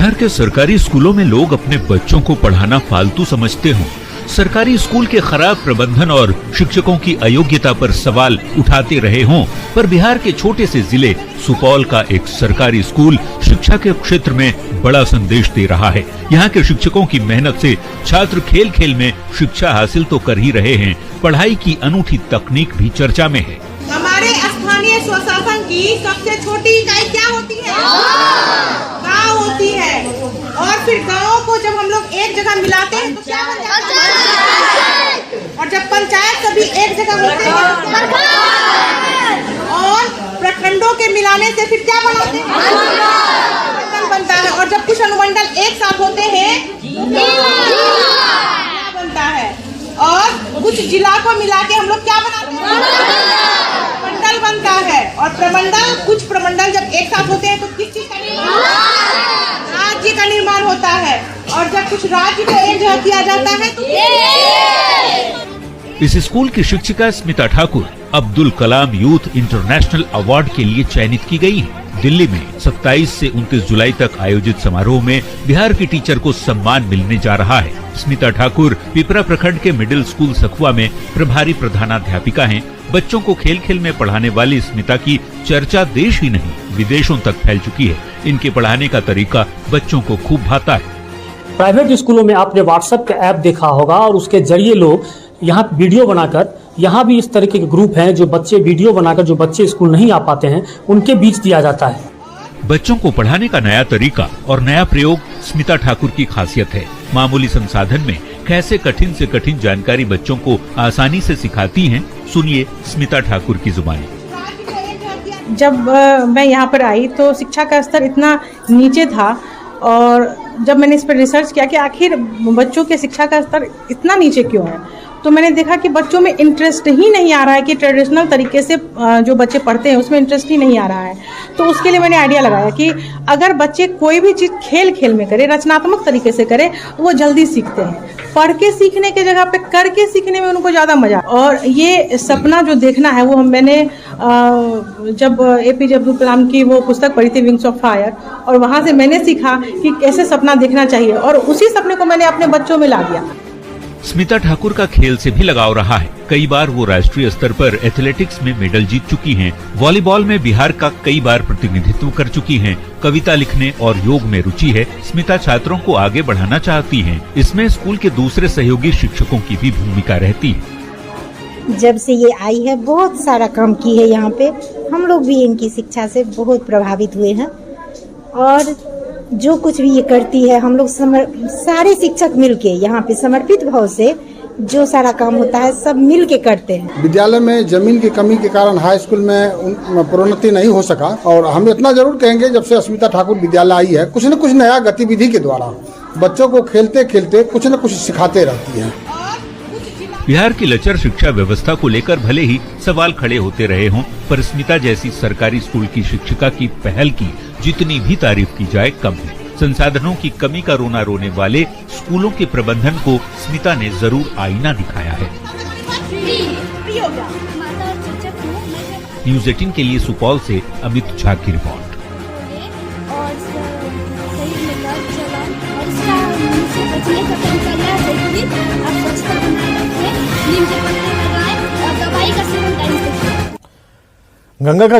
बिहार के सरकारी स्कूलों में लोग अपने बच्चों को पढ़ाना फालतू समझते हों, सरकारी स्कूल के खराब प्रबंधन और शिक्षकों की अयोग्यता पर सवाल उठाते रहे हों, पर बिहार के छोटे से जिले सुपौल का एक सरकारी स्कूल शिक्षा के क्षेत्र में बड़ा संदेश दे रहा है। यहाँ के शिक्षकों की मेहनत से छात्र खेल खेल में शिक्षा हासिल तो कर ही रहे हैं, पढ़ाई की अनूठी तकनीक भी चर्चा में है। हमारे स्थानीय स्वशासन की सबसे छोटी इकाई क्या होती है? गाँव होती है। और फिर गाँव को जब हम लोग एक जगह मिलाते हैं तो क्या बन जाता है? और जब पंचायत सभी एक जगह होते हैं और प्रखंडों के मिलाने से फिर क्या बनाते हैं? मंडल बनता है। और जब कुछ अनुमंडल एक साथ होते हैं क्या बनता है? और कुछ जिला को मिला के हम लोग क्या बनाते हैं? मंडल बनता है। और प्रमंडल, कुछ प्रमंडल जब एक साथ होते हैं तो किस चीज का निर्माण? राज्य का निर्माण होता है। और जब कुछ राज्य को एक जगह किया जाता है तो इस स्कूल की शिक्षिका Smita Thakur Abdul Kalam youth international award के लिए चयनित की गई है। दिल्ली में 27 से 29 जुलाई तक आयोजित समारोह में बिहार की टीचर को सम्मान मिलने जा रहा है। स्मिता ठाकुर पिपरा प्रखंड के मिडिल स्कूल सखुआ में प्रभारी प्रधानाध्यापिका हैं। बच्चों को खेल खेल में पढ़ाने वाली स्मिता की चर्चा देश ही नहीं विदेशों तक फैल चुकी है। इनके पढ़ाने का तरीका बच्चों को खूब भाता है। प्राइवेट स्कूलों में आपने व्हाट्सएप का ऐप देखा होगा और उसके जरिए लोग यहाँ वीडियो बनाकर, यहाँ भी इस तरीके के ग्रुप हैं जो बच्चे वीडियो बनाकर, जो बच्चे स्कूल नहीं आ पाते हैं उनके बीच दिया जाता है। बच्चों को पढ़ाने का नया तरीका और नया प्रयोग स्मिता ठाकुर की खासियत है। मामूली संसाधन में कैसे कठिन से कठिन जानकारी बच्चों को आसानी से सिखाती हैं, सुनिए स्मिता ठाकुर की जुबानी। जब मैं यहाँ पर आई तो शिक्षा का स्तर इतना नीचे था और जब मैंने इस पर रिसर्च किया कि आखिर बच्चों के शिक्षा का स्तर इतना नीचे क्यों है, तो मैंने देखा कि बच्चों में इंटरेस्ट ही नहीं आ रहा है कि ट्रेडिशनल तरीके से जो बच्चे पढ़ते हैं उसमें इंटरेस्ट ही नहीं आ रहा है। तो उसके लिए मैंने आइडिया लगाया कि अगर बच्चे कोई भी चीज़ खेल खेल में करे, रचनात्मक तरीके से करे तो वो जल्दी सीखते हैं। पढ़ के सीखने के जगह पे करके सीखने में उनको ज़्यादा मजा। और ये सपना जो देखना है वो मैंने जब APJ अब्दुल कलाम की वो पुस्तक पढ़ी थी विंग्स ऑफ फायर, और वहाँ से मैंने सीखा कि कैसे सपना देखना चाहिए और उसी सपने को मैंने अपने बच्चों में ला दिया। स्मिता ठाकुर का खेल से भी लगाव रहा है। कई बार वो राष्ट्रीय स्तर पर एथलेटिक्स में मेडल जीत चुकी हैं। वॉलीबॉल में बिहार का कई बार प्रतिनिधित्व कर चुकी हैं। कविता लिखने और योग में रुचि है। स्मिता छात्रों को आगे बढ़ाना चाहती हैं। इसमें स्कूल के दूसरे सहयोगी शिक्षकों की भी भूमिका रहती है। जब से ये आई है बहुत सारा काम की है यहाँ पे। हम लोग भी इनकी शिक्षा से बहुत प्रभावित हुए हैं और जो कुछ भी ये करती है हम लोग सारे शिक्षक मिलके यहाँ पे समर्पित भाव से जो सारा काम होता है सब मिल के करते हैं। विद्यालय में जमीन की कमी के कारण हाई स्कूल में प्रोन्नति नहीं हो सका और हम इतना जरूर कहेंगे जब से स्मिता ठाकुर विद्यालय आई है कुछ न कुछ नया गतिविधि के द्वारा बच्चों को खेलते खेलते कुछ न कुछ सिखाते रहती है। बिहार की लचर शिक्षा व्यवस्था को लेकर भले ही सवाल खड़े होते रहे हों, पर स्मिता जैसी सरकारी स्कूल की शिक्षिका की पहल की जितनी भी तारीफ की जाए कम है। संसाधनों की कमी का रोना रोने वाले स्कूलों के प्रबंधन को स्मिता ने जरूर आईना दिखाया है। न्यूज़ 18 के लिए सुपौल से अमित झा की रिपोर्ट। गंगा का